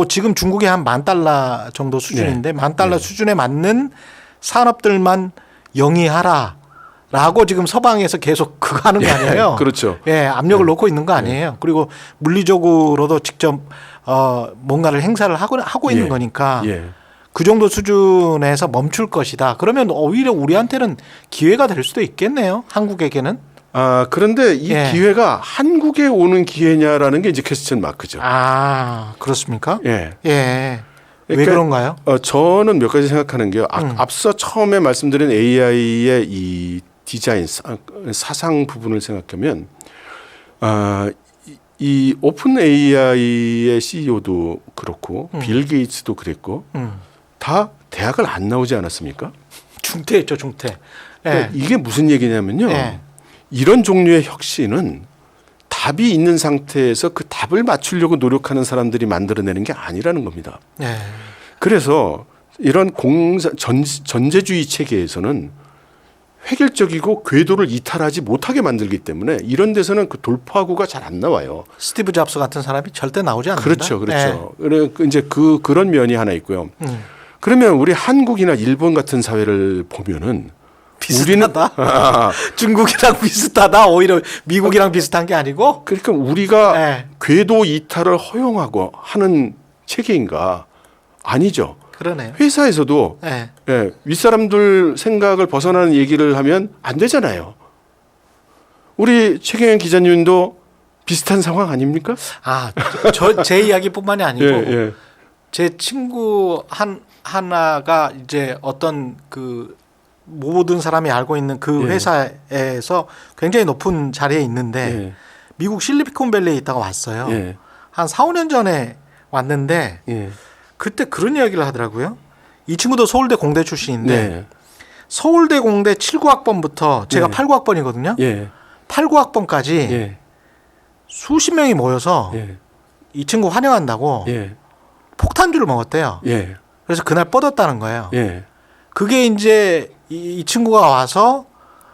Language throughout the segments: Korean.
지금 중국이 한 $10,000 정도 수준인데 $10,000 수준에 맞는 산업들만 영위하라라고 지금 서방에서 계속 그거 하는 거 아니에요? 그렇죠. 예, 압력을 놓고 있는 거 아니에요. 그리고 물리적으로도 직접 뭔가를 행사를 하고 있는 거니까 그 정도 수준에서 멈출 것이다. 그러면 오히려 우리한테는 기회가 될 수도 있겠네요. 한국에게는. 그런데 이 기회가 한국에 오는 기회냐라는 게 이제 퀘스천 마크죠. 그렇습니까? 예. 왜 그러니까, 그런가요? 저는 몇 가지 생각하는 게요. 앞서 처음에 말씀드린 AI의 이 디자인 사상 부분을 생각하면 이 오픈 AI의 CEO도 그렇고 빌 게이츠도 그랬고 다 대학을 안 나오지 않았습니까? 중퇴했죠, 중퇴. 그러니까 이게 무슨 얘기냐면요. 이런 종류의 혁신은 답이 있는 상태에서 그 답을 맞추려고 노력하는 사람들이 만들어내는 게 아니라는 겁니다. 그래서 이런 전제주의 체계에서는 획일적이고 궤도를 이탈하지 못하게 만들기 때문에 이런 데서는 그 돌파구가 잘 안 나와요. 스티브 잡스 같은 사람이 절대 나오지 않는다. 그렇죠, 그렇죠. 이제 그런 면이 하나 있고요. 그러면 우리 한국이나 일본 같은 사회를 보면은 비슷하다. 중국이랑 비슷하다. 오히려 미국이랑 비슷한 게 아니고. 그러니까 우리가 궤도 이탈을 허용하고 하는 체계인가? 아니죠. 그러네요. 회사에서도 윗사람들 생각을 벗어나는 얘기를 하면 안 되잖아요. 우리 최경영 기자님도 비슷한 상황 아닙니까? 제 이야기뿐만이 아니고 제 친구 하나가 이제 어떤 그 모든 사람이 알고 있는 그 회사에서 굉장히 높은 자리에 있는데 미국 실리콘밸리에 있다가 왔어요. 한 4, 5년 전에 왔는데 그때 그런 이야기를 하더라고요. 이 친구도 서울대 공대 출신인데 서울대 공대 79학번부터 제가 89학번이거든요. 89학번까지 수십 명이 모여서 이 친구 환영한다고 폭탄주를 먹었대요. 그래서 그날 뻗었다는 거예요. 그게 이제 이 친구가 와서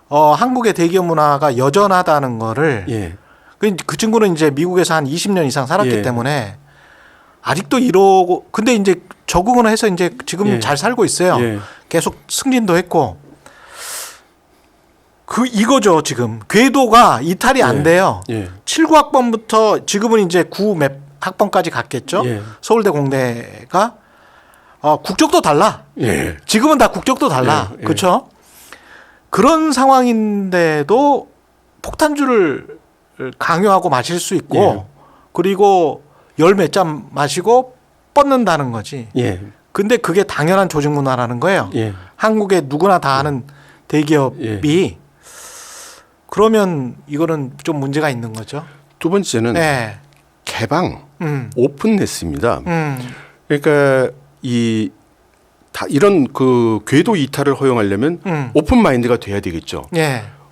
한국의 대기업 문화가 여전하다는 거를 그 친구는 이제 미국에서 한 20년 이상 살았기 때문에 아직도 이러고 근데 이제 적응을 해서 이제 지금 잘 살고 있어요. 계속 승진도 했고 이거죠 지금 궤도가 이탈이 안 돼요. 79학번부터 지금은 이제 9 몇 학번까지 갔겠죠. 서울대 공대가 국적도 달라. 지금은 다 국적도 달라. 그렇죠? 그런 상황인데도 폭탄주를 강요하고 마실 수 있고 그리고 열 몇 잔 마시고 뻗는다는 거지. 근데 그게 당연한 조직 문화라는 거예요. 한국에 누구나 다 하는 대기업이 그러면 이거는 좀 문제가 있는 거죠. 두 번째는 개방, 오픈네스입니다. 그러니까 이런 그 궤도 이탈을 허용하려면 오픈 마인드가 돼야 되겠죠.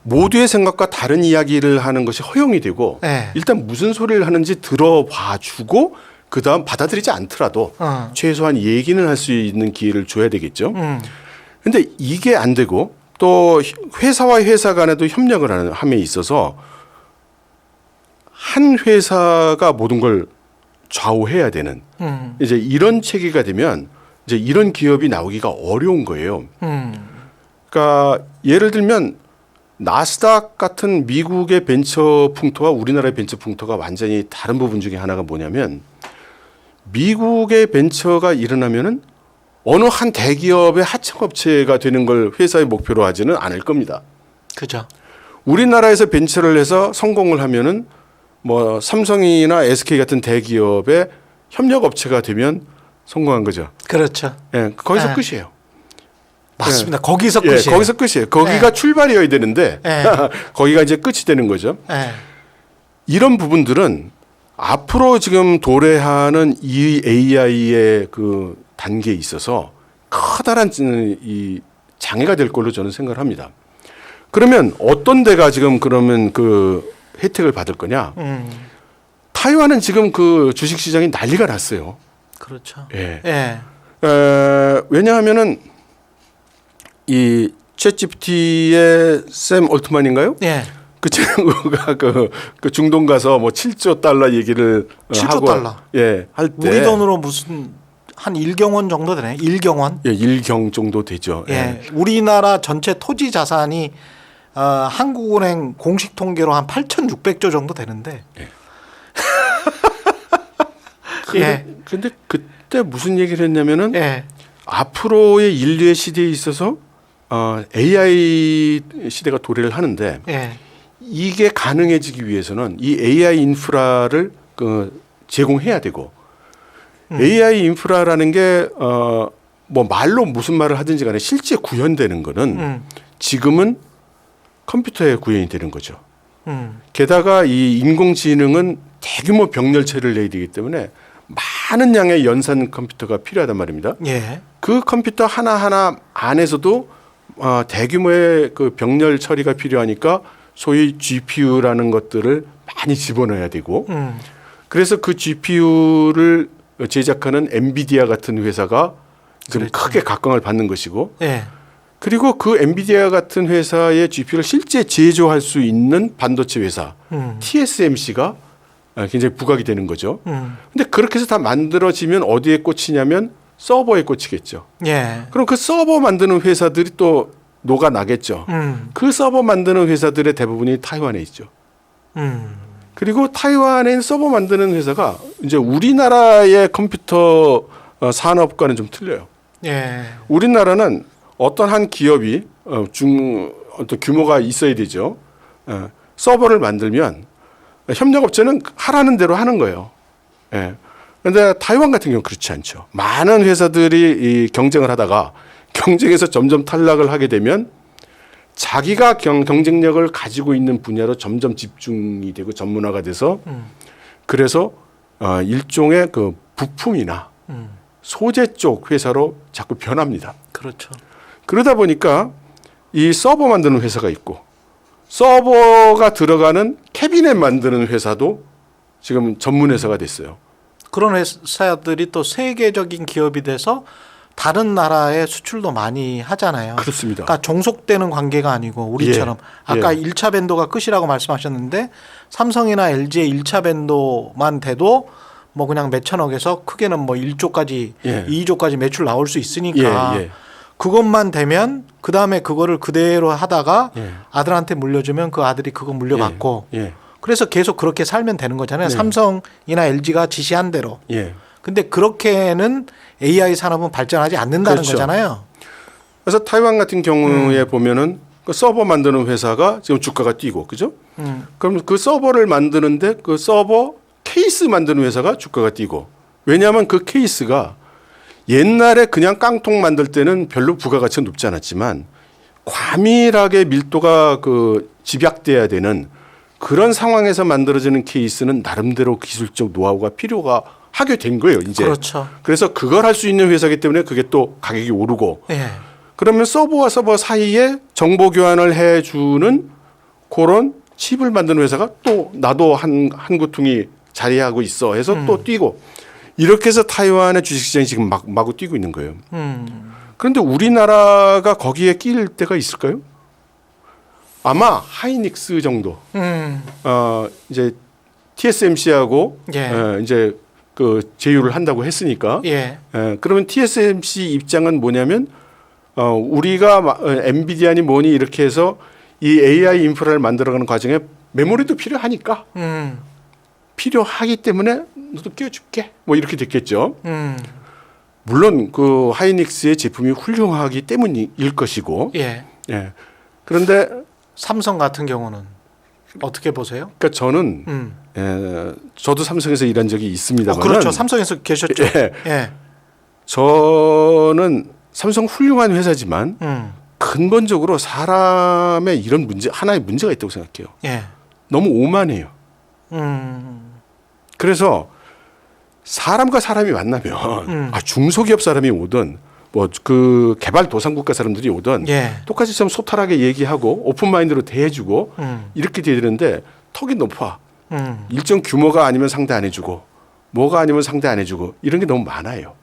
모두의 생각과 다른 이야기를 하는 것이 허용이 되고 일단 무슨 소리를 하는지 들어봐주고 그다음 받아들이지 않더라도 최소한 얘기는 할 수 있는 기회를 줘야 되겠죠. 그런데 이게 안 되고 또 회사와 회사 간에도 협력을 함에 있어서 한 회사가 모든 걸 좌우해야 되는 이제 이런 체계가 되면 이제 이런 기업이 나오기가 어려운 거예요. 그러니까 예를 들면 나스닥 같은 미국의 벤처 풍토와 우리나라의 벤처 풍토가 완전히 다른 부분 중에 하나가 뭐냐면 미국의 벤처가 일어나면은 어느 한 대기업의 하청업체가 되는 걸 회사의 목표로 하지는 않을 겁니다. 그죠. 우리나라에서 벤처를 해서 성공을 하면은 뭐 삼성이나 SK 같은 대기업의 협력업체가 되면 성공한 거죠. 그렇죠. 거기서 끝이에요. 맞습니다. 거기서 끝이에요. 거기서 끝이에요. 거기가 출발이어야 되는데 거기가 이제 끝이 되는 거죠. 이런 부분들은 앞으로 지금 도래하는 이 AI의 그 단계에 있어서 커다란 이 장애가 될 걸로 저는 생각을 합니다. 그러면 어떤 데가 지금 그러면 그 혜택을 받을 거냐? 타이완은 지금 그 주식시장이 난리가 났어요. 그렇죠. 왜냐하면은 이 챗GPT의 샘 올트만인가요? 그 친구가 그 중동 가서 뭐 7조 달러 얘기를 7조 하고 달러. 예, 할 때 우리 돈으로 무슨 한 1경원 정도 되네. 1경원. 예, 1경 정도 되죠. 예. 우리나라 전체 토지 자산이 한국은행 공식 통계로 한 8,600조 정도 되는데. 예. 예. 근데 그때 무슨 얘기를 했냐면은 예. 앞으로의 인류의 시대에 있어서 AI 시대가 도래를 하는데 예. 이게 가능해지기 위해서는 이 AI 인프라를 제공해야 되고 AI 인프라라는 게 뭐 말로 무슨 말을 하든지 간에 실제 구현되는 거는 지금은 컴퓨터에 구현이 되는 거죠. 게다가 이 인공지능은 대규모 병렬체를 내야 되기 때문에 많은 양의 연산 컴퓨터가 필요하단 말입니다. 예. 그 컴퓨터 하나하나 안에서도 대규모의 그 병렬 처리가 필요하니까 소위 GPU라는 것들을 많이 집어넣어야 되고 그래서 그 GPU를 제작하는 엔비디아 같은 회사가 지금 그렇죠. 크게 각광을 받는 것이고 예. 그리고 그 엔비디아 같은 회사의 GPU를 실제 제조할 수 있는 반도체 회사 TSMC가 굉장히 부각이 되는 거죠. 근데 그렇게 해서 다 만들어지면 어디에 꽂히냐면 서버에 꽂히겠죠. 예. 그럼 그 서버 만드는 회사들이 또 녹아나겠죠. 그 서버 만드는 회사들의 대부분이 타이완에 있죠. 그리고 타이완에 있는 서버 만드는 회사가 이제 우리나라의 컴퓨터 산업과는 좀 틀려요. 예. 우리나라는 어떤 한 기업이 어떤 규모가 있어야 되죠. 서버를 만들면 협력업체는 하라는 대로 하는 거예요. 예. 그런데 타이완 같은 경우는 그렇지 않죠. 많은 회사들이 이 경쟁을 하다가 경쟁에서 점점 탈락을 하게 되면 자기가 경쟁력을 가지고 있는 분야로 점점 집중이 되고 전문화가 돼서 그래서 일종의 그 부품이나 소재 쪽 회사로 자꾸 변합니다. 그렇죠. 그러다 보니까 이 서버 만드는 회사가 있고 서버가 들어가는 캐비넷 만드는 회사도 지금 전문 회사가 됐어요. 그런 회사들이 또 세계적인 기업이 돼서 다른 나라에 수출도 많이 하잖아요. 그렇습니다. 그러니까 종속되는 관계가 아니고 우리처럼 아까 예. 1차 밴도가 끝이라고 말씀하셨는데 삼성이나 LG의 1차 밴도만 돼도 뭐 그냥 몇천억에서 크게는 뭐 1조까지 예. 2조까지 매출 나올 수 있으니까 예. 그것만 되면 그다음에 그거를 그대로 하다가 예. 아들한테 물려주면 그 아들이 그거 물려받고 예. 그래서 계속 그렇게 살면 되는 거잖아요. 네. 삼성이나 LG가 지시한 대로. 예. 근데 그렇게는 AI 산업은 발전하지 않는다는 그렇죠. 거잖아요. 그래서 타이완 같은 경우에 보면은 그 서버 만드는 회사가 지금 주가가 뛰고 그죠? 그럼 그 서버를 만드는데 그 서버 케이스 만드는 회사가 주가가 뛰고 왜냐하면 그 케이스가 옛날에 그냥 깡통 만들 때는 별로 부가가치가 높지 않았지만 과밀하게 밀도가 그 집약돼야 되는 그런 상황에서 만들어지는 케이스는 나름대로 기술적 노하우가 필요가 하게 된 거예요. 이제. 그렇죠. 그래서 그걸 할 수 있는 회사이기 때문에 그게 또 가격이 오르고 예. 그러면 서버와 서버 사이에 정보 교환을 해주는 그런 칩을 만드는 회사가 또 나도 한 구퉁이 자리하고 있어 해서 또 뛰고 이렇게 해서 타이완의 주식시장이 지금 마구 뛰고 있는 거예요. 그런데 우리나라가 거기에 낄 때가 있을까요? 아마 하이닉스 정도. 이제 TSMC하고 예. 이제 그 제휴를 한다고 했으니까. 예. 그러면 TSMC 입장은 뭐냐면 우리가 엔비디아니 뭐니 이렇게 해서 이 AI 인프라를 만들어가는 과정에 메모리도 필요하니까 필요하기 때문에 너도 끼워줄게. 뭐 이렇게 됐겠죠. 물론 그 하이닉스의 제품이 훌륭하기 때문일 것이고. 예. 예. 그런데 삼성 같은 경우는 어떻게 보세요? 그러니까 저는 저도 삼성에서 일한 적이 있습니다만. 그렇죠. 삼성에서 계셨죠. 예. 예. 저는 삼성 훌륭한 회사지만 근본적으로 사람의 이런 문제 하나의 문제가 있다고 생각해요. 예. 너무 오만해요. 그래서 사람과 사람이 만나면 중소기업 사람이 오든 뭐 그 개발도상국가 사람들이 오든 예. 똑같이 좀 소탈하게 얘기하고 오픈 마인드로 대해주고 이렇게 돼야 되는데 턱이 높아. 일정 규모가 아니면 상대 안 해주고 뭐가 아니면 상대 안 해주고 이런 게 너무 많아요.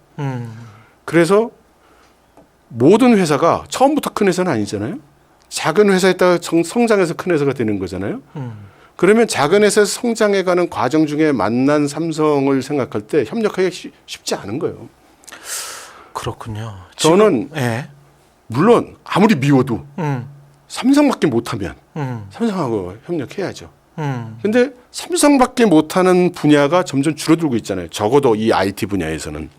그래서 모든 회사가 처음부터 큰 회사는 아니잖아요. 작은 회사에다가 성장해서 큰 회사가 되는 거잖아요. 그러면 작은 회사에서 성장해가는 과정 중에 만난 삼성을 생각할 때 협력하기 쉽지 않은 거예요. 그렇군요. 저는 예. 물론 아무리 미워도 삼성밖에 못하면 음. 삼성하고 협력해야죠. 음. 근데 삼성밖에 못하는 분야가 점점 줄어들고 있잖아요. 적어도 이 IT 분야에서는.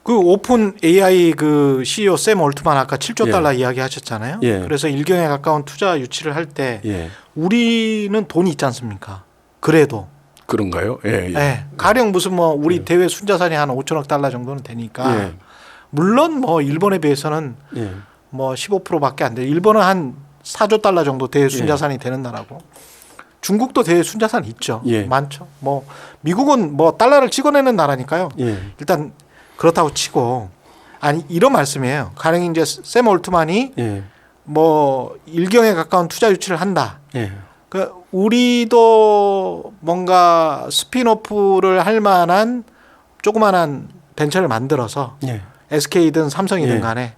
그 오픈 AI 그 CEO 샘 올트만 아까 7조 달러 이야기하셨잖아요. 예. 그래서 일경에 가까운 투자 유치를 할 때 예. 우리는 돈이 있지 않습니까? 그래도 그런가요? 예. 예. 예. 가령 무슨 뭐 우리 대외 순자산이 한 5천억 달러 정도는 되니까 예. 물론 뭐 일본에 비해서는 예. 뭐 15%밖에 안 돼. 일본은 한 4조 달러 정도 대외 순자산이 되는 나라고. 중국도 대외 순자산 있죠. 예. 많죠. 뭐 미국은 뭐 달러를 찍어내는 나라니까요. 예. 일단 그렇다고 치고 아니 이런 말씀이에요. 가령 이제 샘 올트만이 예. 뭐 일경에 가까운 투자 유치를 한다. 예. 그 우리도 뭔가 스피노프를 할 만한 조그만한 벤처를 만들어서 예. SK든 삼성이든 예. 간에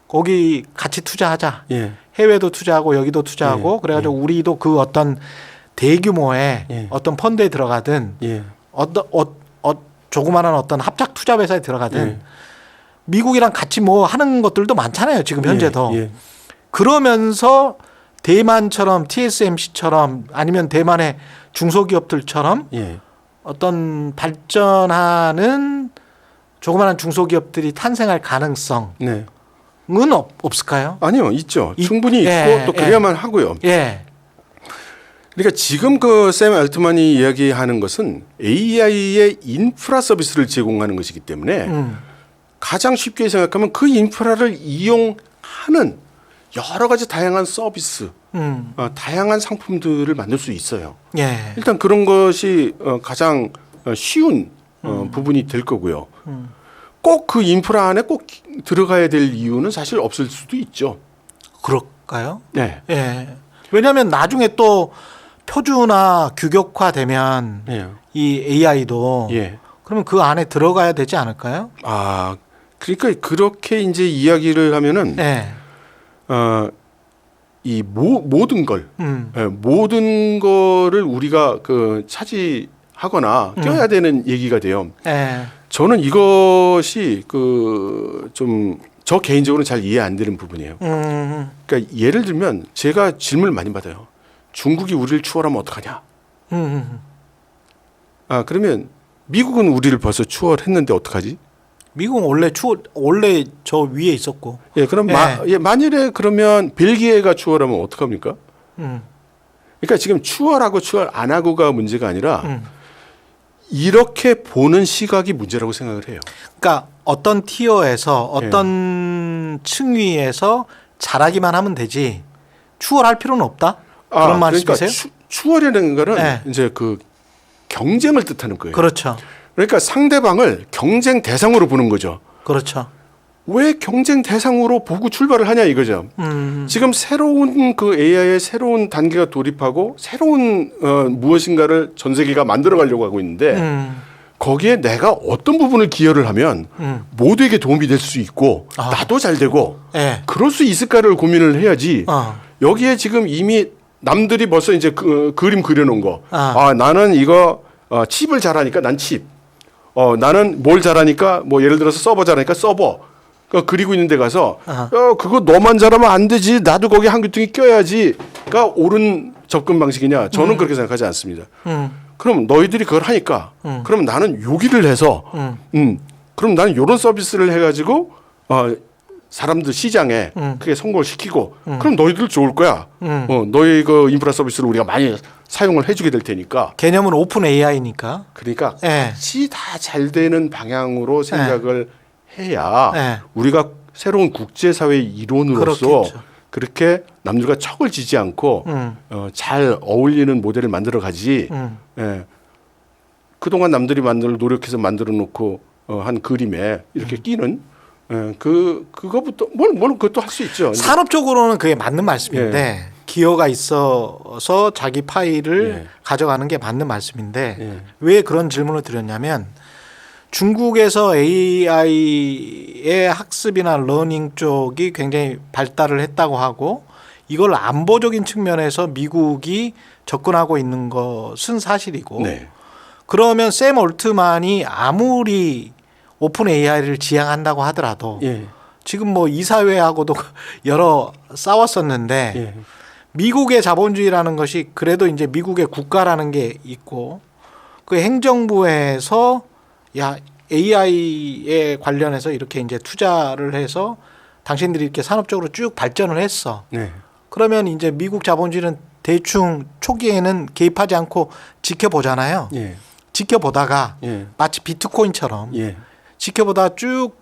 거기 같이 투자하자. 예. 해외도 투자하고 여기도 투자하고 예. 그래가지고 우리도 그 어떤 대규모의 예. 어떤 펀드에 들어가든 예. 어떤 조그마한 어떤 합작 투자 회사에 들어가든 예. 미국이랑 같이 뭐 하는 것들도 많잖아요. 지금 현재도. 예. 그러면서 대만처럼 TSMC처럼 아니면 대만의 중소기업들처럼 예. 어떤 발전하는 조그마한 중소기업들이 탄생할 가능성은 네. 없을까요? 아니요, 있죠. 이- 충분히 예. 있고 또 그래야만 하고요. 예. 그러니까 지금 그 샘 알트만이 이야기하는 것은 AI의 인프라 서비스를 제공하는 것이기 때문에 가장 쉽게 생각하면 그 인프라를 이용하는 여러 가지 다양한 서비스, 다양한 상품들을 만들 수 있어요. 예. 일단 그런 것이 가장 쉬운 부분이 될 거고요. 꼭 그 인프라 안에 꼭 들어가야 될 이유는 사실 없을 수도 있죠. 그럴까요? 네. 예. 왜냐하면 나중에 또 표준화 규격화되면 예. 이 AI도 예. 그러면 그 안에 들어가야 되지 않을까요? 아, 그러니까 그렇게 이제 이야기를 하면은 네. 이 모든 걸 음. 모든 거를 우리가 그 차지하거나 껴야 되는 얘기가 돼요. 예. 저는 이것이 그 좀 저 개인적으로는 잘 이해 안 되는 부분이에요. 그러니까 예를 들면 제가 질문을 많이 받아요. 중국이 우리를 추월하면 어떡하냐? 아, 그러면 미국은 우리를 벌써 추월했는데 어떡하지? 미국은 원래 저 위에 있었고. 예, 그럼 예. 만일에 그러면 벨기에가 추월하면 어떡합니까? 그러니까 지금 추월하고 추월 안 하고가 문제가 아니라 이렇게 보는 시각이 문제라고 생각을 해요. 그러니까 어떤 티어에서 어떤 층위에서 잘하기만 하면 되지 추월할 필요는 없다. 그런 말씀이세요? 그러니까 추월이라는 거는 네. 이제 그 경쟁을 뜻하는 거예요. 그렇죠. 그러니까 상대방을 경쟁 대상으로 보는 거죠. 그렇죠. 왜 경쟁 대상으로 보고 출발을 하냐 이거죠. 지금 새로운 그 AI의 새로운 단계가 돌입하고 새로운 무엇인가를 전 세계가 만들어 가려고 하고 있는데 거기에 내가 어떤 부분을 기여를 하면 모두에게 도움이 될 수 있고 나도 잘 되고 예. 그럴 수 있을까를 고민을 해야지. 어. 여기에 지금 이미 남들이 벌써 이제 그림 그려놓은 거. 아. 나는 이거 칩을 잘하니까 난 칩. 나는 뭘 잘하니까 뭐 예를 들어서 서버 잘하니까 서버. 그리고 있는 데 가서 그거 너만 잘하면 안 되지. 나도 거기 한 귀퉁이 껴야지가 옳은 접근 방식이냐. 저는 그렇게 생각하지 않습니다. 그럼 너희들이 그걸 하니까 그럼 나는 요기를 해서 그럼 나는 요런 서비스를 해가지고 사람들 시장에 그게 성공을 시키고 그럼 너희들 좋을 거야. 너희 그 인프라 서비스를 우리가 많이 사용을 해주게 될 테니까. 개념은 오픈 AI니까. 그러니까 예. 같이 다 잘 되는 방향으로 생각을 해야 예. 우리가 새로운 국제사회의 일원으로서 그렇겠죠. 그렇게 남들과 척을 지지 않고 잘 어울리는 모델을 만들어 가지. 예. 그동안 남들이 노력해서 만들어 놓고 한 그림에 이렇게 끼는 그거부터 뭘 그것도 할 수 있죠. 산업적으로는 그게 맞는 말씀인데 기여가 있어서 자기 파일을 가져가는 게 맞는 말씀인데 왜 그런 질문을 드렸냐면 중국에서 AI의 학습이나 러닝 쪽이 굉장히 발달을 했다고 하고 이걸 안보적인 측면에서 미국이 접근하고 있는 것은 사실이고 네. 그러면 샘 올트만이 아무리 오픈 AI를 지향한다고 하더라도 예. 지금 뭐 이사회하고도 여러 싸웠었는데 예. 미국의 자본주의라는 것이 그래도 이제 미국의 국가라는 게 있고 그 행정부에서 야 AI에 관련해서 이렇게 이제 투자를 해서 당신들이 이렇게 산업적으로 쭉 발전을 했어. 네. 그러면 이제 미국 자본주의는 대충 초기에는 개입하지 않고 지켜보잖아요. 예. 지켜보다가 예. 마치 비트코인처럼 예. 지켜보다 쭉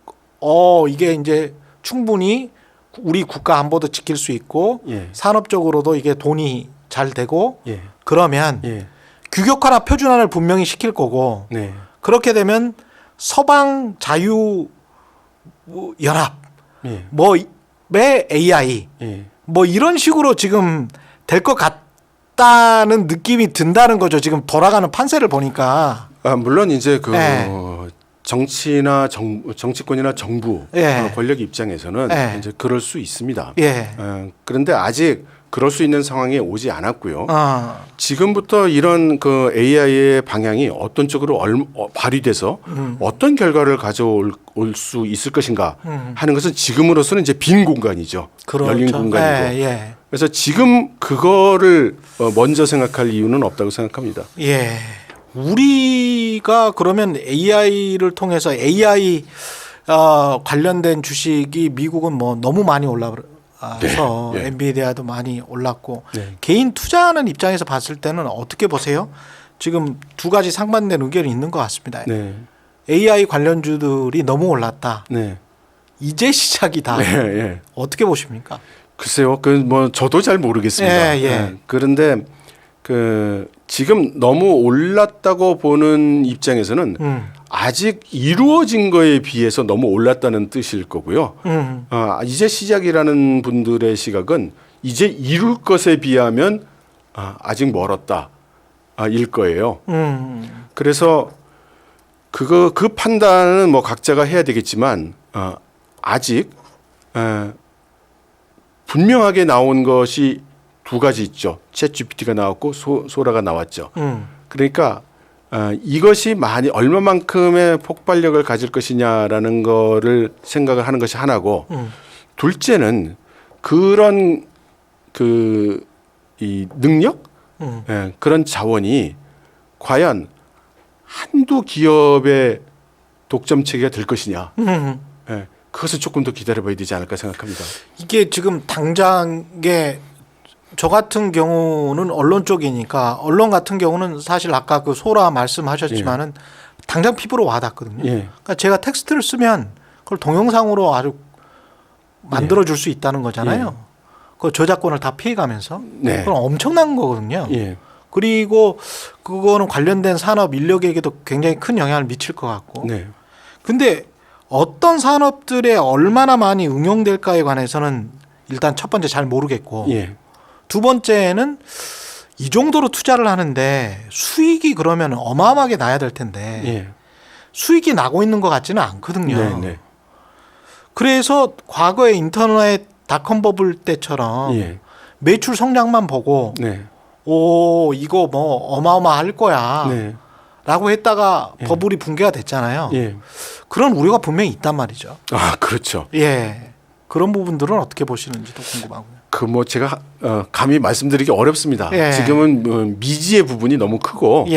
이게 이제 충분히 우리 국가 안보도 지킬 수 있고 예. 산업적으로도 이게 돈이 잘 되고 예. 그러면 예. 규격화나 표준화를 분명히 시킬 거고 네. 그렇게 되면 서방 자유 연합 예. 뭐의 AI 예. 뭐 이런 식으로 지금 될 것 같다는 느낌이 든다는 거죠. 지금 돌아가는 판세를 보니까. 물론 이제 그 네. 정치나 정치권이나 정부 예. 권력 입장에서는 예. 이제 그럴 수 있습니다. 예. 그런데 아직 그럴 수 있는 상황에 오지 않았고요. 어. 지금부터 이런 그 AI의 방향이 어떤 쪽으로 발휘돼서 어떤 결과를 가져올 수 있을 것인가 하는 것은 지금으로서는 이제 빈 공간이죠. 그렇죠. 열린 공간이고. 예. 예. 그래서 지금 그거를 먼저 생각할 이유는 없다고 생각합니다. 예. 우리가 그러면 AI를 통해서 AI 관련된 주식이 미국은 뭐 너무 많이 올라서 네. 네. 엔비디아도 많이 올랐고 네. 개인 투자하는 입장에서 봤을 때는 어떻게 보세요? 지금 두 가지 상반된 의견이 있는 것 같습니다. 네. AI 관련주들이 너무 올랐다. 네. 이제 시작이다. 네. 네. 어떻게 보십니까? 글쎄요. 그 뭐 저도 잘 모르겠습니다. 예, 예. 그런데 그 지금 너무 올랐다고 보는 입장에서는 아직 이루어진 거에 비해서 너무 올랐다는 뜻일 거고요. 이제 시작이라는 분들의 시각은 이제 이룰 것에 비하면 아직 멀었다 일 거예요. 그래서 그 판단은 뭐 각자가 해야 되겠지만 아직 분명하게 나온 것이 두 가지 있죠. 챗 GPT가 나왔고 소라가 나왔죠. 그러니까 이것이 얼마만큼의 폭발력을 가질 것이냐라는 거를 생각을 하는 것이 하나고 둘째는 그런 이 능력 그런 자원이 과연 한두 기업의 독점 체계가 될 것이냐. 그것을 조금 더 기다려봐야 되지 않을까 생각합니다. 이게 지금 당장에 저 같은 경우는 언론 쪽이니까 언론 같은 경우는 사실 아까 그 소라 말씀하셨지만은 당장 피부로 와닿거든요. 그러니까 제가 텍스트를 쓰면 그걸 동영상으로 아주 만들어 줄 수 있다는 거잖아요. 그 저작권을 다 피해가면서 그건 엄청난 거거든요. 그리고 그거는 관련된 산업 인력에게도 굉장히 큰 영향을 미칠 것 같고. 근데 어떤 산업들에 얼마나 많이 응용될까에 관해서는 일단 첫 번째 잘 모르겠고 두 번째는 이 정도로 투자를 하는데 수익이 그러면 어마어마하게 나야 될 텐데 수익이 나고 있는 것 같지는 않거든요. 그래서 과거에 인터넷 닷컴 버블 때처럼 매출 성장만 보고 오 이거 뭐 어마어마할 거야 라고 했다가 버블이 붕괴가 됐잖아요. 그런 우려가 분명히 있단 말이죠. 그렇죠. 그런 부분들은 어떻게 보시는지도 궁금하고요. 뭐 제가 감히 말씀드리기 어렵습니다. 지금은 미지의 부분이 너무 크고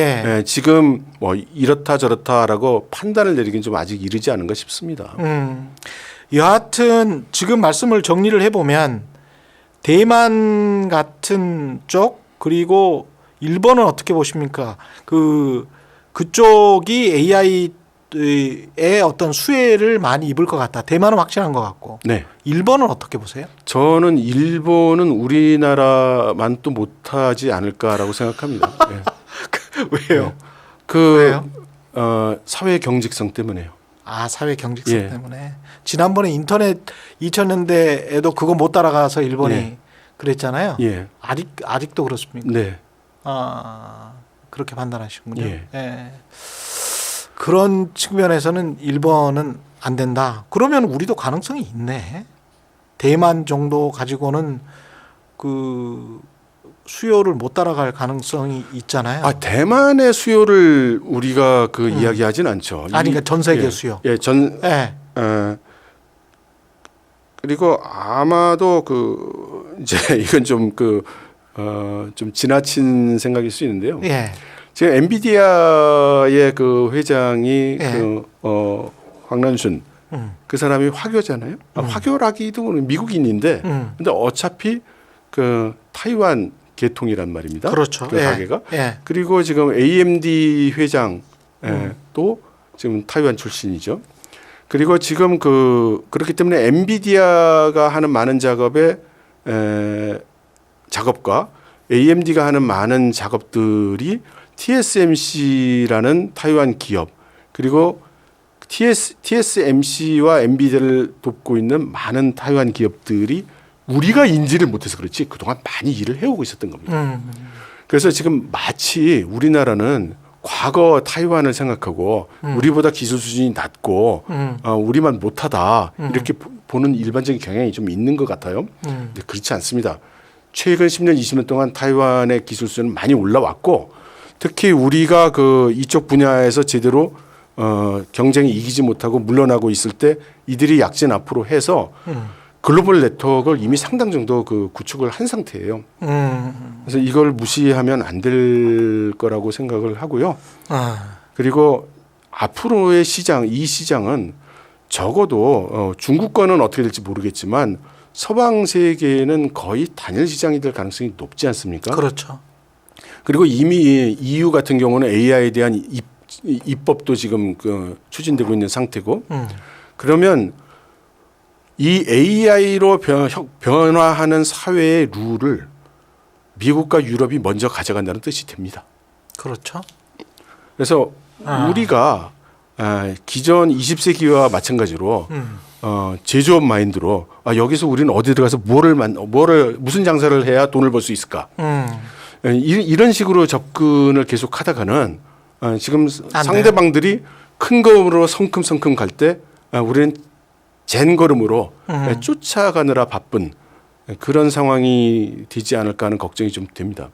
지금 뭐 이렇다 저렇다라고 판단을 내리기는 좀 아직 이르지 않은가 싶습니다. 여하튼 지금 말씀을 정리를 해보면 대만 같은 쪽 그리고 일본은 어떻게 보십니까? 그쪽이 AI의 어떤 수혜를 많이 입을 것 같다. 대만은 확실한 것 같고. 일본은 어떻게 보세요? 저는 일본은 우리나라만 또 못하지 않을까라고 생각합니다. 왜요? 왜요? 사회 경직성 때문에요. 사회 경직성 때문에. 지난번에 인터넷 2000년대에도 그거 못 따라가서 일본이 그랬잖아요. 아직도 그렇습니까? 그렇게 판단하시군요. 그런 측면에서는 일본은 안 된다. 그러면 우리도 가능성이 있네. 대만 정도 가지고는 그 수요를 못 따라갈 가능성이 있잖아요. 아, 대만의 수요를 우리가 그 이야기하진 않죠. 아니, 그러니까 전 세계 예, 수요. 예, 그리고 아마도 그 이제 이건 좀 좀 지나친 생각일 수 있는데요. 예. 지금 엔비디아의 그 회장이 예. 황난순 그 사람이 화교잖아요. 화교라기도 미국인인데 근데 어차피 그 타이완 계통이란 말입니다. 그렇죠. 그 가게가. 예. 그리고 지금 AMD 회장 또 지금 타이완 출신이죠. 그리고 지금 그렇기 때문에 엔비디아가 하는 많은 작업과 AMD가 하는 많은 작업들이 TSMC라는 타이완 기업 그리고 TSMC와 엔비디아를 돕고 있는 많은 타이완 기업들이 우리가 인지를 못해서 그렇지 그동안 많이 일을 해오고 있었던 겁니다. 그래서 지금 마치 우리나라는 과거 타이완을 생각하고 우리보다 기술 수준이 낮고 우리만 못하다 이렇게 보는 일반적인 경향이 좀 있는 것 같아요. 근데 그렇지 않습니다. 최근 10년, 20년 동안 타이완의 기술 수준은 많이 올라왔고 특히 우리가 이쪽 분야에서 제대로 경쟁이 이기지 못하고 물러나고 있을 때 이들이 약진 앞으로 해서 글로벌 네트워크를 이미 상당 정도 구축을 한 상태예요. 그래서 이걸 무시하면 안 될 거라고 생각을 하고요. 그리고 앞으로의 시장, 이 시장은 적어도 중국 거는 어떻게 될지 모르겠지만 서방 세계에는 거의 단일 시장이 될 가능성이 높지 않습니까? 그렇죠. 그리고 이미 EU 같은 경우는 AI에 대한 입법도 지금 추진되고 있는 상태고 그러면 이 AI로 변화하는 사회의 룰을 미국과 유럽이 먼저 가져간다는 뜻이 됩니다. 그렇죠. 그래서 우리가 기존 20세기와 마찬가지로 제조업 마인드로 여기서 우리는 어디 들어가서 무슨 장사를 해야 돈을 벌 수 있을까? 이런 식으로 접근을 계속 하다가는 지금 상대방들이 큰 걸음으로 성큼성큼 갈 때 우리는 젠 걸음으로 쫓아가느라 바쁜 그런 상황이 되지 않을까 하는 걱정이 좀 됩니다.